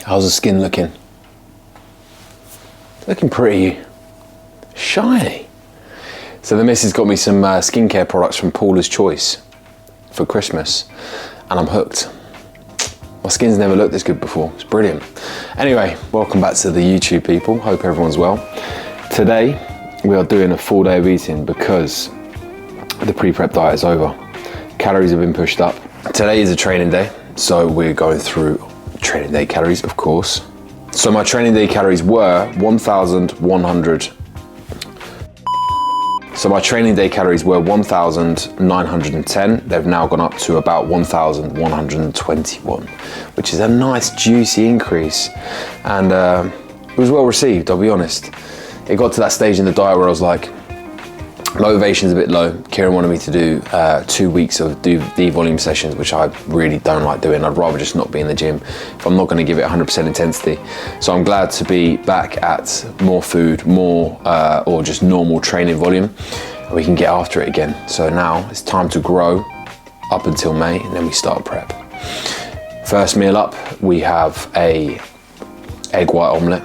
How's the skin looking? Looking pretty shiny. So the missus got me some skincare products from Paula's Choice for Christmas, and I'm hooked. My skin's never looked this good before. It's brilliant. Anyway, welcome back to the YouTube, people. Hope everyone's well. Today, we are doing a full day of eating because the pre-prep diet is over. Calories have been pushed up. Today is a training day, so we're going through training day calories, of course. So my training day calories were 1,100. So my training day calories were 1,910. They've now gone up to about 1,121, which is a nice juicy increase. And it was well received, I'll be honest. It got to that stage in the diet where I was like, motivation's a bit low. Kieran wanted me to do 2 weeks of volume sessions, which I really don't like doing. I'd rather just not be in the gym if I'm not going to give it 100% intensity. So I'm glad to be back at more food, more or just normal training volume, and we can get after it again. So now it's time to grow up until May, and then we start prep. First meal up, we have a egg white omelette,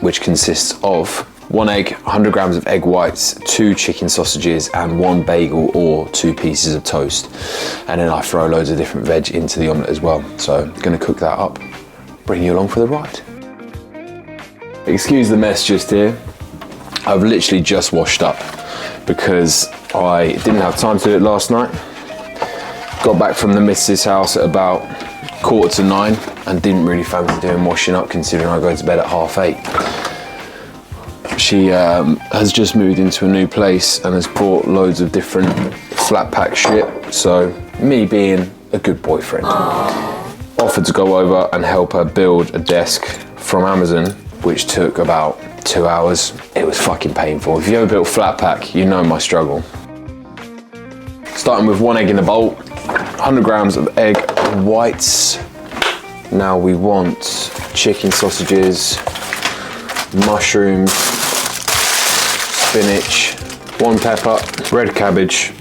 which consists of 1 egg, 100 grams of egg whites, 2 chicken sausages, and 1 bagel or 2 pieces of toast. And then I throw loads of different veg into the omelette as well. So I'm gonna cook that up, bring you along for the ride. Excuse the mess just here. I've literally just washed up because I didn't have time to do it last night. Got back from the missus' house at about 9:15 and didn't really fancy doing washing up, considering I go to bed at 8:30. She has just moved into a new place and has bought loads of different flat pack shit. So me being a good boyfriend, offered to go over and help her build a desk from Amazon, which took about 2 hours. It was fucking painful. If you ever built flat pack, you know my struggle. Starting with 1 egg in a bowl, 100 grams of egg whites. Now we want chicken sausages, mushrooms, spinach, 1 pepper, red cabbage,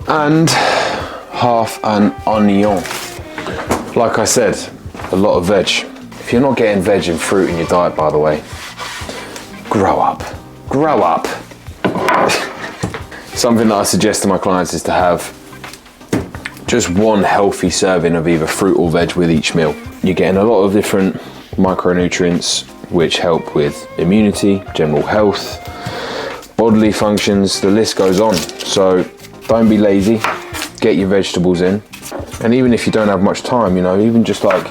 and half an onion. Like I said, a lot of veg. If you're not getting veg and fruit in your diet, by the way, grow up. Grow up. Something that I suggest to my clients is to have just 1 healthy serving of either fruit or veg with each meal. You're getting a lot of different micronutrients which help with immunity, general health, bodily functions, the list goes on. So don't be lazy, get your vegetables in. And even if you don't have much time, you know, even just like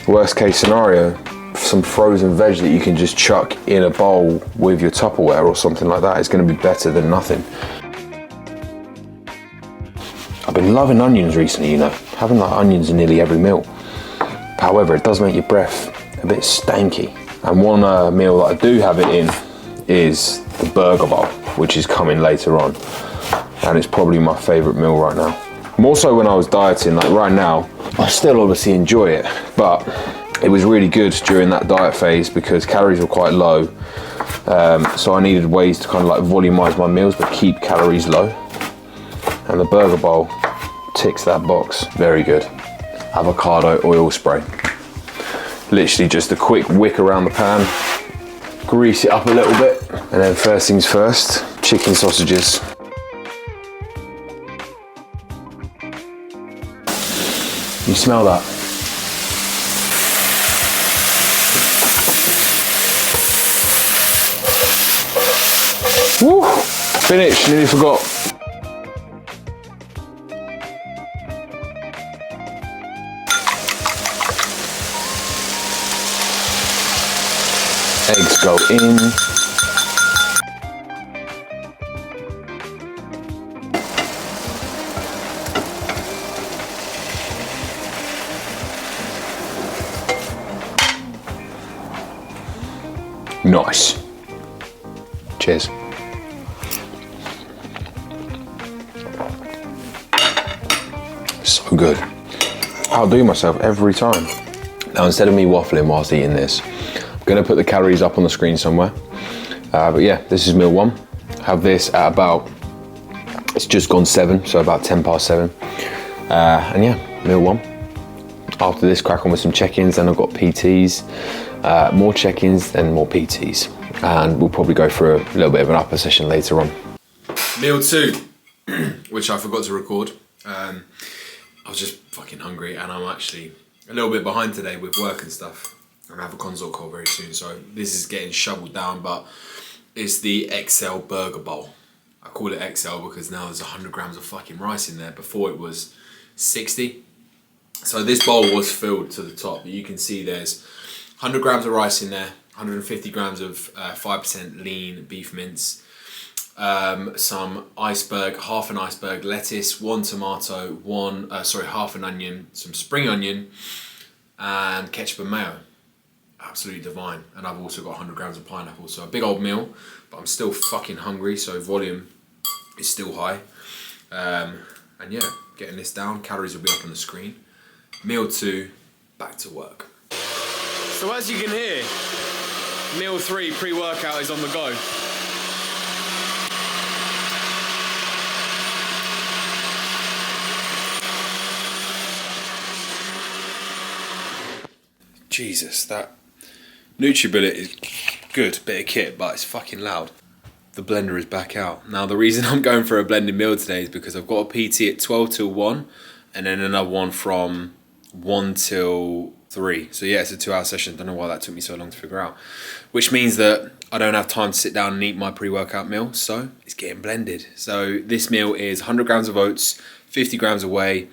worst case scenario, some frozen veg that you can just chuck in a bowl with your Tupperware or something like that is going to be better than nothing. I've been loving onions recently, you know, having like onions in nearly every meal. However, it does make your breath a bit stanky. And one meal that I do have it in is the burger bowl, which is coming later on. And it's probably my favorite meal right now. More so when I was dieting, like right now, I still obviously enjoy it, but it was really good during that diet phase because calories were quite low. So I needed ways to kind of like volumize my meals, but keep calories low. And the burger bowl ticks that box. Very good. Avocado oil spray. Literally just a quick wick around the pan, grease it up a little bit, and then first things first, chicken sausages. You smell that? Woo! Spinach, nearly forgot. Eggs go in. Nice. Cheers. So good. I'll do myself every time. Now, instead of me waffling whilst eating this, I'm gonna put the calories up on the screen somewhere. But yeah, this is meal 1. Have this at about, it's just gone 7, so about 7:10. And yeah, meal 1. After this, crack on with some check-ins, then I've got PTs, more check-ins, then more PTs. And we'll probably go for a little bit of an upper session later on. Meal 2, which I forgot to record. I was just fucking hungry, and I'm actually a little bit behind today with work and stuff. I'm gonna have a consult call very soon, so this is getting shoveled down, but it's the XL burger bowl. I call it XL because now there's 100 grams of fucking rice in there. Before it was 60. So this bowl was filled to the top. You can see there's 100 grams of rice in there, 150 grams of 5% lean beef mince, some iceberg, half an iceberg lettuce, 1 tomato, half an onion, some spring onion, and ketchup and mayo. Absolutely divine. And I've also got 100 grams of pineapple. So a big old meal, but I'm still fucking hungry, so volume is still high. And yeah, getting this down, calories will be up on the screen. Meal 2, back to work. So as you can hear, meal 3 pre-workout is on the go. Jesus, that NutriBullet is good, bit of kit, but it's fucking loud. The blender is back out. Now the reason I'm going for a blended meal today is because I've got a PT at 12 till 1 and then another one from 1 till 3. So yeah, it's a 2-hour session. Don't know why that took me so long to figure out. Which means that I don't have time to sit down and eat my pre-workout meal, so it's getting blended. So this meal is 100 grams of oats, 50 grams of whey,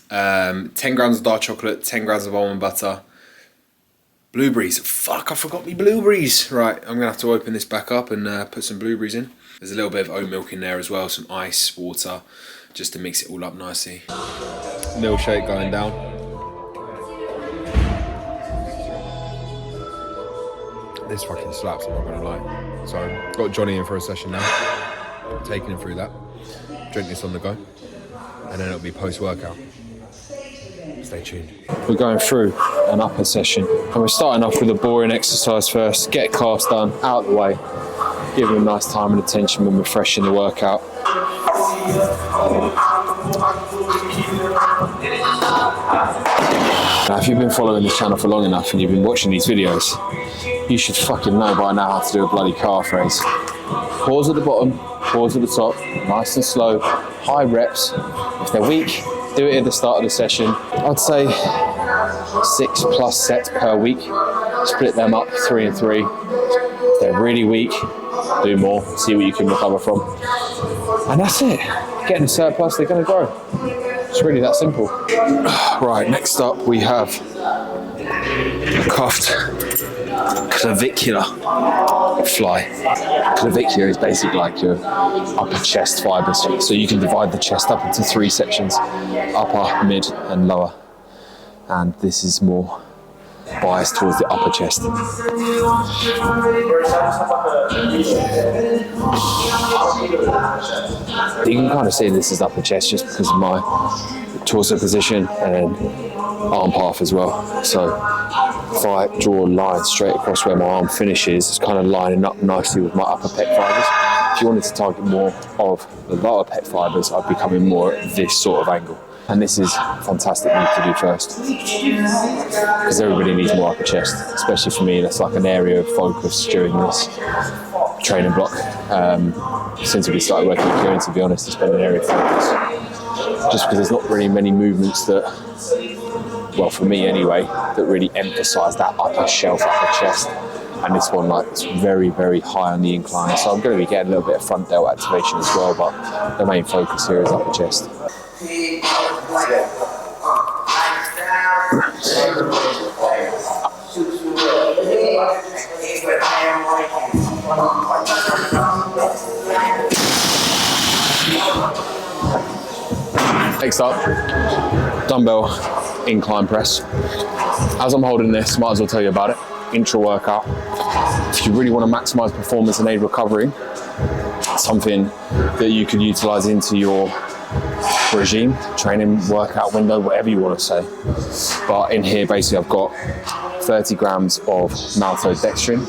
10 grams of dark chocolate, 10 grams of almond butter, blueberries. Fuck, I forgot me blueberries. Right, I'm gonna have to open this back up and put some blueberries in. There's a little bit of oat milk in there as well, some ice, water, just to mix it all up nicely. Milkshake going down. This fucking slaps, I'm not gonna lie. So, got Johnny in for a session now. Taking him through that. Drink this on the go. And then it'll be post-workout. Stay tuned. We're going through an upper session and we're starting off with a boring exercise first. Get calves done, out of the way. Give them a nice time and attention when we're fresh in the workout. Now, if you've been following this channel for long enough and you've been watching these videos, you should fucking know by now how to do a bloody calf raise. Pause at the bottom, pause at the top, nice and slow, high reps. If they're weak, do it at the start of the session. I'd say 6+ sets per week. Split them up 3 and 3. If they're really weak, do more, see what you can recover from. And that's it. Getting a surplus, they're gonna grow. It's really that simple. Right, next up we have a cuffed clavicular fly. Clavicular is basically like your upper chest fibers. So you can divide the chest up into 3 sections, upper, mid and lower. And this is more biased towards the upper chest. You can kind of see this is upper chest just because of my torso position and arm path as well. So if I draw a line straight across where my arm finishes, it's kind of lining up nicely with my upper pec fibers. If you wanted to target more of the lower pec fibers, I'd be coming more at this sort of angle. And this is a fantastic move to do first, because everybody needs more upper chest, especially for me. That's like an area of focus during this training block. Since we started working with Kieran, to be honest, it's been an area of focus. Just because there's not really many movements that, well, for me anyway, that really emphasise that upper shelf, upper chest. And this one, like, it's very, very high on the incline. So I'm going to be getting a little bit of front delt activation as well, but the main focus here is upper chest. Next up, dumbbell incline press. As I'm holding this, might as well tell you about it. Intra workout. If you really want to maximize performance and aid recovery, something that you could utilize into your regime, training, workout window, whatever you want to say. But in here, basically, I've got 30 grams of maltodextrin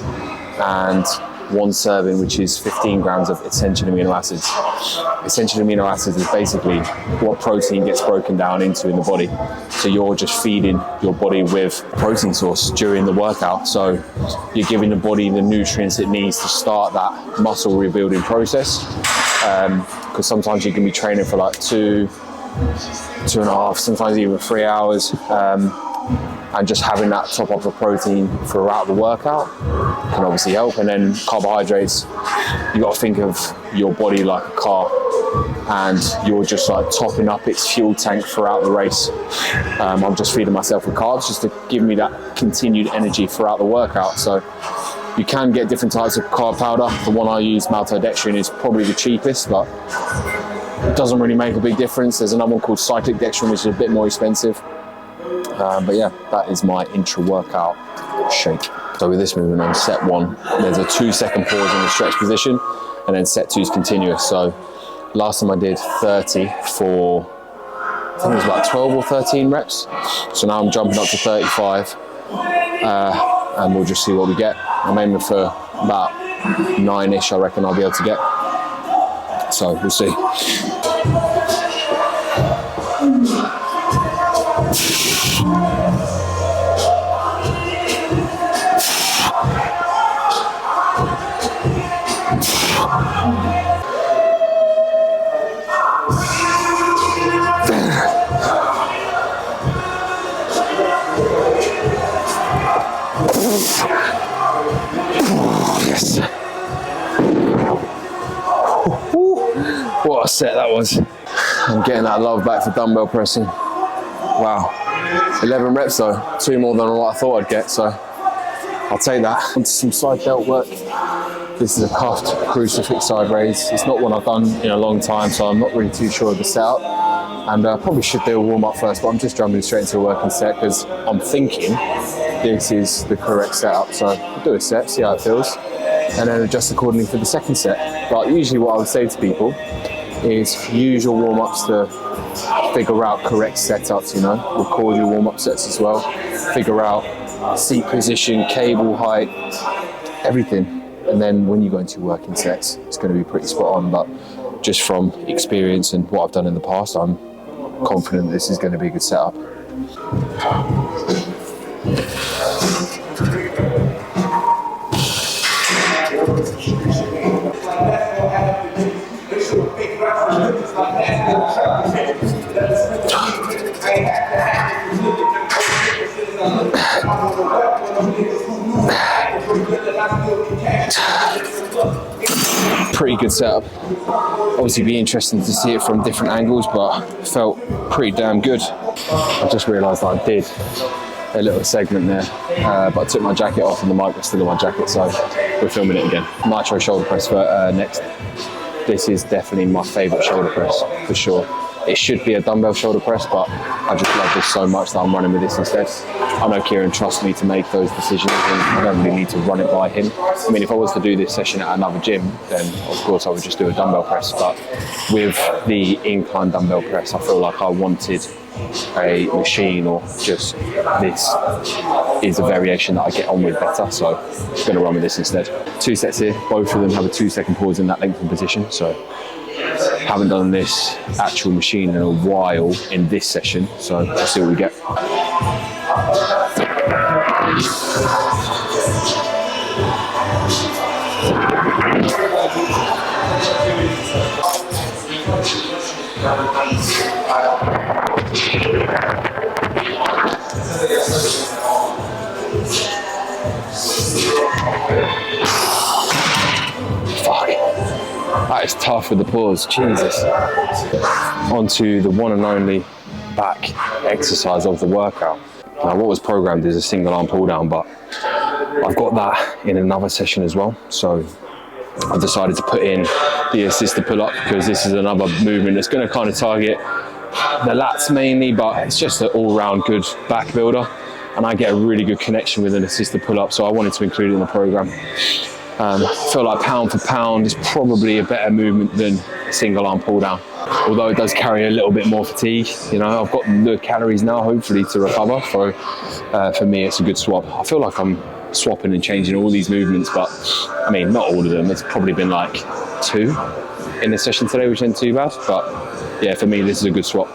and one serving, which is 15 grams of essential amino acids. Essential amino acids is basically what protein gets broken down into in the body. So you're just feeding your body with protein source during the workout. So you're giving the body the nutrients it needs to start that muscle rebuilding process. Because sometimes you can be training for like 2.5, sometimes even 3 hours. And just having that top up of protein throughout the workout can obviously help. And then carbohydrates, you got to think of your body like a car, and you're just like topping up its fuel tank throughout the race. I'm just feeding myself with carbs just to give me that continued energy throughout the workout. So you can get different types of carb powder. The one I use, maltodextrin, is probably the cheapest, but it doesn't really make a big difference. There's another one called cyclic dextrin, which is a bit more expensive. But yeah, that is my intra-workout shake. So with this movement on set 1, there's a 2-second pause in the stretch position, and then set 2 is continuous. So last time I did 30 for, I think it was about 12 or 13 reps. So now I'm jumping up to 35, and we'll just see what we get. I'm aiming for about 9-ish, I reckon I'll be able to get. So we'll see. Yes. What a set that was. I'm getting that love back for dumbbell pressing. Wow. 11 reps though, 2 more than what I thought I'd get, so I'll take that. Onto some side delt work. This is a cuffed crucifix side raise. It's not one I've done in a long time, so I'm not really too sure of the setup. And I probably should do a warm up first, but I'm just jumping straight into a working set because I'm thinking this is the correct setup. So I'll do a set, see how it feels, and then adjust accordingly for the second set. But usually what I would say to people is use your warm ups to figure out correct setups, you know, record your warm up sets as well, figure out seat position, cable height, everything. And then when you go into working sets, it's going to be pretty spot on. But just from experience and what I've done in the past, I'm confident this is going to be a good setup. Pretty good setup. Obviously be interesting to see it from different angles, but felt pretty damn good. I just realised that I did a little segment there, but I took my jacket off and the mic was still on my jacket, so we're filming it again. Nitro shoulder press for next. This is definitely my favourite shoulder press for sure. It should be a dumbbell shoulder press, but I just love this so much that I'm running with this instead. I know Kieran trusts me to make those decisions, and I don't really need to run it by him. I mean, if I was to do this session at another gym, then of course I would just do a dumbbell press. But with the incline dumbbell press, I feel like I wanted a machine, or just this is a variation that I get on with better. So I'm going to run with this instead. 2 sets here, both of them have a 2-second pause in that lengthened position. So haven't done this actual machine in a while in this session, so let's see what we get. That is tough with the pause, Jesus. Onto the one and only back exercise of the workout. Now what was programmed is a single arm pull down, but I've got that in another session as well. So I've decided to put in the assisted pull up, because this is another movement that's going to kind of target the lats mainly, but it's just an all round good back builder. And I get a really good connection with an assisted pull up, so I wanted to include it in the program. I feel like pound for pound is probably a better movement than single arm pull down, although it does carry a little bit more fatigue. You know, I've got the calories now hopefully to recover, so for me it's a good swap. I feel like I'm swapping and changing all these movements, but I mean, not all of them. It's probably been like 2 in the session today, which isn't too bad. But yeah, for me, this is a good swap.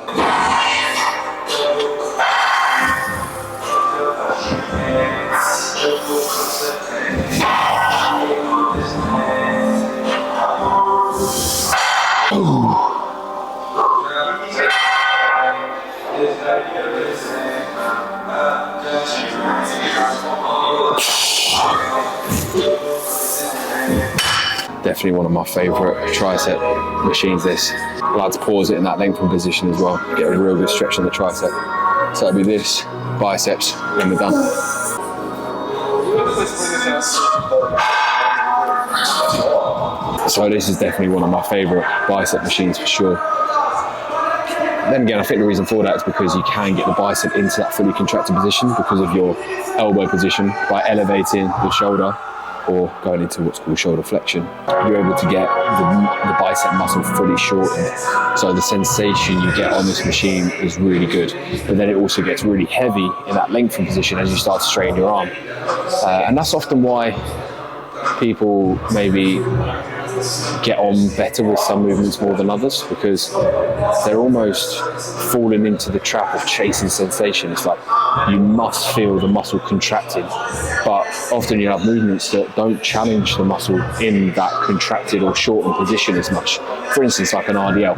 Definitely one of my favourite tricep machines, this. I like to pause it in that lengthened position as well, get a real good stretch on the tricep. So it'll be this, biceps, when we're done. So this is definitely one of my favourite bicep machines for sure. Then again, I think the reason for that is because you can get the bicep into that fully contracted position because of your elbow position by elevating the shoulder or going into what's called shoulder flexion. You're able to get the bicep muscle fully shortened. So the sensation you get on this machine is really good. But then it also gets really heavy in that lengthened position as you start to strain your arm. And that's often why people maybe get on better with some movements more than others, because they're almost falling into the trap of chasing sensation. It's like you must feel the muscle contracting, but often you have movements that don't challenge the muscle in that contracted or shortened position as much. For instance, like an RDL.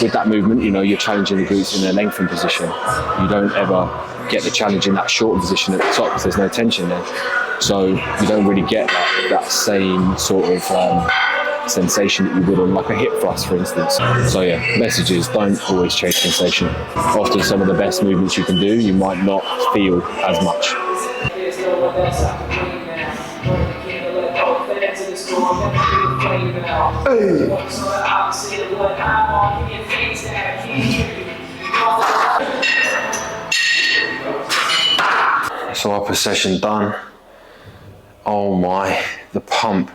With that movement, you know, you're challenging the glutes in their lengthened position. You don't ever get the challenge in that shortened position at the top because there's no tension there. So you don't really get that same sort of sensation that you would on like a hip thrust, for instance. So yeah, message is don't always chase sensation. Often some of the best movements you can do, you might not feel as much. So upper session done. Oh my, the pump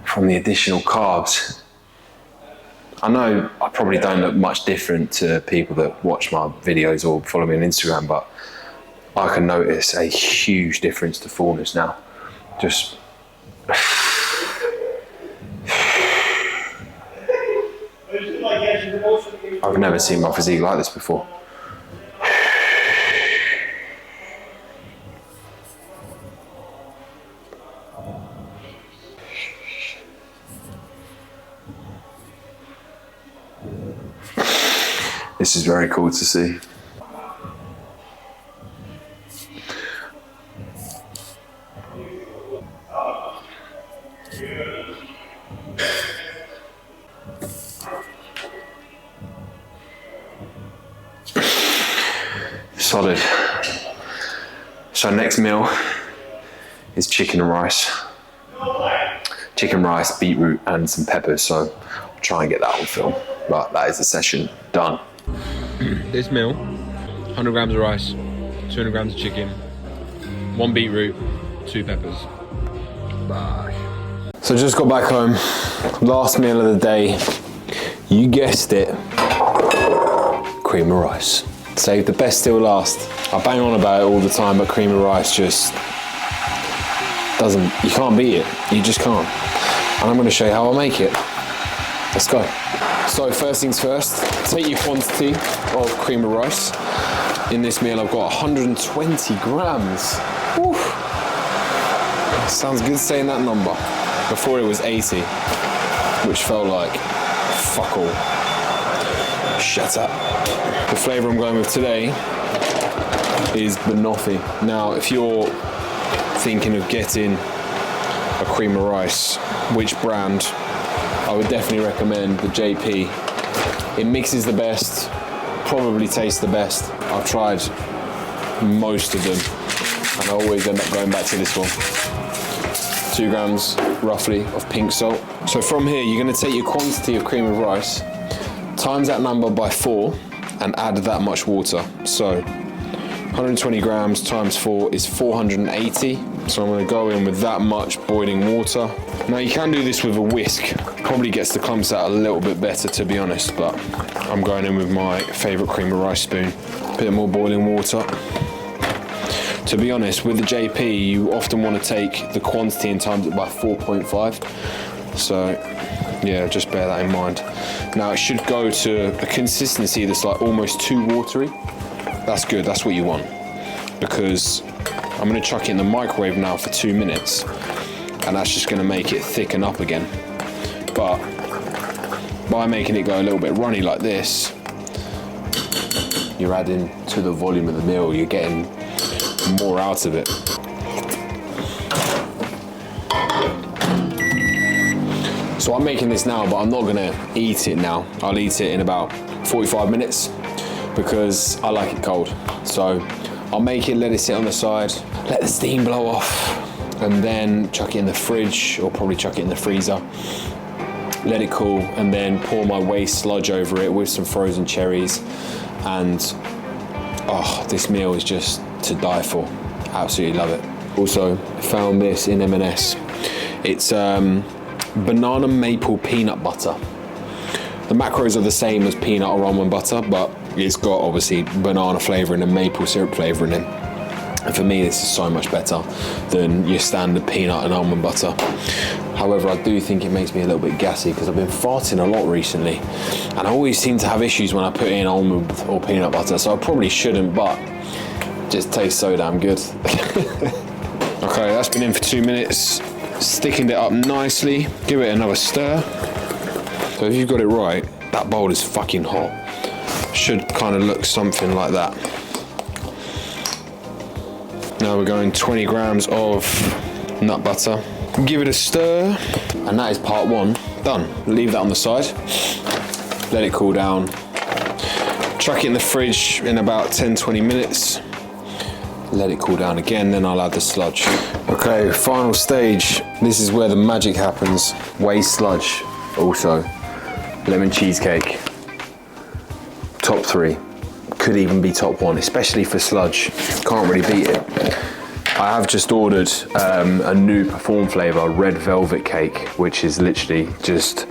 from the additional carbs. I know I probably don't look much different to people that watch my videos or follow me on Instagram, but I can notice a huge difference to fullness now. Just I've never seen my physique like this before. This is very cool to see. Solid. So next meal is chicken and rice. Chicken, rice, beetroot and some peppers. So I'll try and get that on film. But that is the session done. This meal, 100 grams of rice, 200 grams of chicken, 1 beetroot, 2 peppers. Bye. So just got back home, last meal of the day, you guessed it, cream of rice. Save the best till last. I bang on about it all the time, but cream of rice just doesn't, you can't beat it, you just can't. And I'm gonna show you how I make it. Let's go. So first things first, take your quantity of cream of rice. In this meal I've got 120 grams. Woo. Sounds good saying that number. Before it was 80, which felt like fuck all. Shut up. The flavour I'm going with today is banoffee. Now if you're thinking of getting a cream of rice, which brand? I would definitely recommend the JP. It mixes the best, probably tastes the best. I've tried most of them and I always end up going back to this one. 2 grams roughly of pink salt. So from here you're going to take your quantity of cream of rice, times that number by 4 and add that much water. So 120 grams times 4 is 480. So I'm going to go in with that much boiling water. Now you can do this with a whisk. Probably gets the clumps out a little bit better to be honest, but I'm going in with my favourite cream of rice spoon. A bit more boiling water. To be honest, with the JP, you often want to take the quantity and times it by 4.5. So yeah, just bear that in mind. Now it should go to a consistency that's like almost too watery. That's good, that's what you want. Because I'm gonna chuck it in the microwave now for 2 minutes, and that's just gonna make it thicken up again. But by making it go a little bit runny like this, you're adding to the volume of the meal, you're getting more out of it. So I'm making this now, but I'm not gonna eat it now. I'll eat it in about 45 minutes because I like it cold. So I'll make it, let it sit on the side, let the steam blow off, and then chuck it in the fridge, or probably chuck it in the freezer. Let it cool, and then pour my whey sludge over it with some frozen cherries. And oh, this meal is just to die for. Absolutely love it. Also found this in M&S. It's banana maple peanut butter. The macros are the same as peanut or almond butter, but it's got obviously banana flavouring and maple syrup flavouring in. And for me, this is so much better than your standard peanut and almond butter. However, I do think it makes me a little bit gassy because I've been farting a lot recently, and I always seem to have issues when I put in almond or peanut butter, so I probably shouldn't, but it just tastes so damn good. Okay, that's been in for 2 minutes. Sticking it up nicely, give it another stir. So if you've got it right, that bowl is fucking hot. Should kind of look something like that. Now we're going 20 grams of nut butter. Give it a stir, and that is part one done. Leave that on the side, let it cool down. Chuck it in the fridge in about 10-20 minutes. Let it cool down again, then I'll add the sludge. Okay, final stage. This is where the magic happens. Whey sludge, also. Lemon cheesecake. Top 3. Could even be top 1, especially for sludge. Can't really beat it. I have just ordered a new Perform flavour, red velvet cake, which is literally just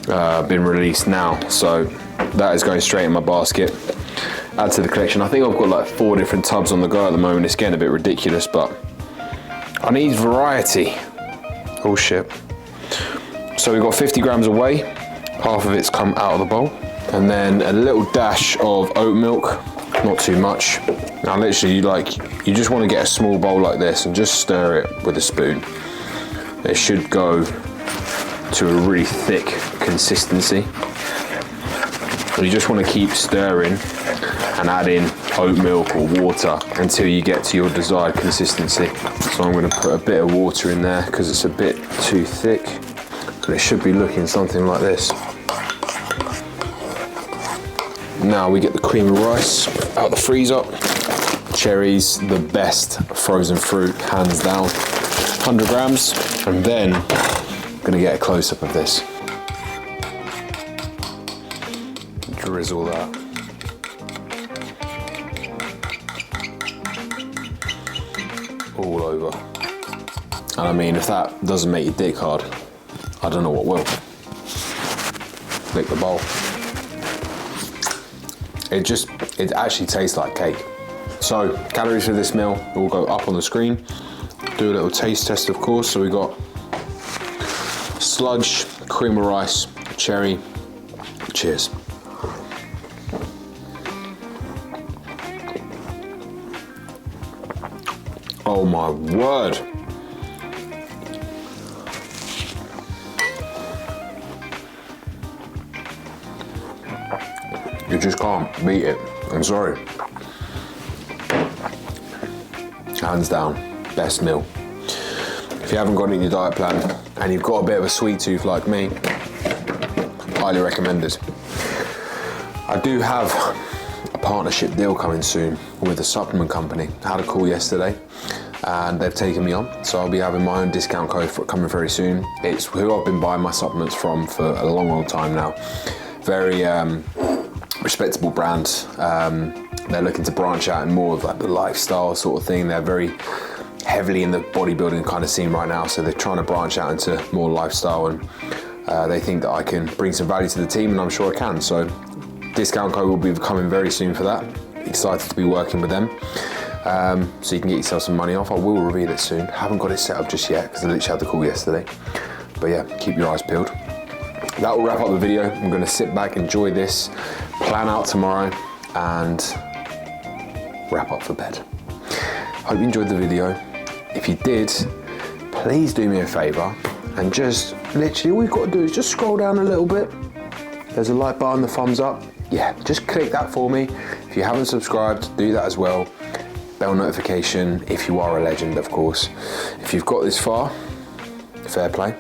been released now. So that is going straight in my basket. Add to the collection. I think I've got like 4 different tubs on the go at the moment. It's getting a bit ridiculous, but I need variety. Oh shit. So we've got 50 grams of whey. Half of it's come out of the bowl. And then a little dash of oat milk, not too much. Now literally you just want to get a small bowl like this and just stir it with a spoon. It should go to a really thick consistency. So you just want to keep stirring and add in oat milk or water until you get to your desired consistency. So I'm going to put a bit of water in there because it's a bit too thick. And it should be looking something like this. Now we get the cream of rice out the freezer. Cherries, the best frozen fruit, hands down. 100 grams. And then I'm going to get a close-up of this. Drizzle that. All over. And I mean, if that doesn't make your dick hard, I don't know what will. Lick the bowl. It actually tastes like cake. So, calories for this meal will go up on the screen. Do a little taste test, of course. So we got sludge, cream of rice, cherry. Cheers. Oh my word. You just can't beat it. I'm sorry. Hands down, best meal. If you haven't got it in your diet plan and you've got a bit of a sweet tooth like me, highly recommended. I do have a partnership deal coming soon with a supplement company. I had a call yesterday and they've taken me on, so I'll be having my own discount code for it coming very soon. It's who I've been buying my supplements from for a long time now. Very respectable brand. They're looking to branch out in more of like the lifestyle sort of thing. They're very heavily in the bodybuilding kind of scene right now, so they're trying to branch out into more lifestyle, and they think that I can bring some value to the team, and I'm sure I can. So discount code will be coming very soon for that. Excited to be working with them. so you can get yourself some money off. I will reveal it soon. Haven't got it set up just yet because I literally had the call yesterday. But yeah, keep your eyes peeled. That will wrap up the video. I'm going to sit back, enjoy this, plan out tomorrow, and wrap up for bed. Hope you enjoyed the video. If you did, please do me a favor and just literally all you've got to do is just scroll down a little bit. There's a like button, the thumbs up. Yeah, just click that for me. If you haven't subscribed, do that as well. Bell notification if you are a legend, of course. If you've got this far, fair play.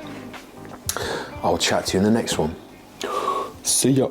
I'll chat to you in the next one. See ya.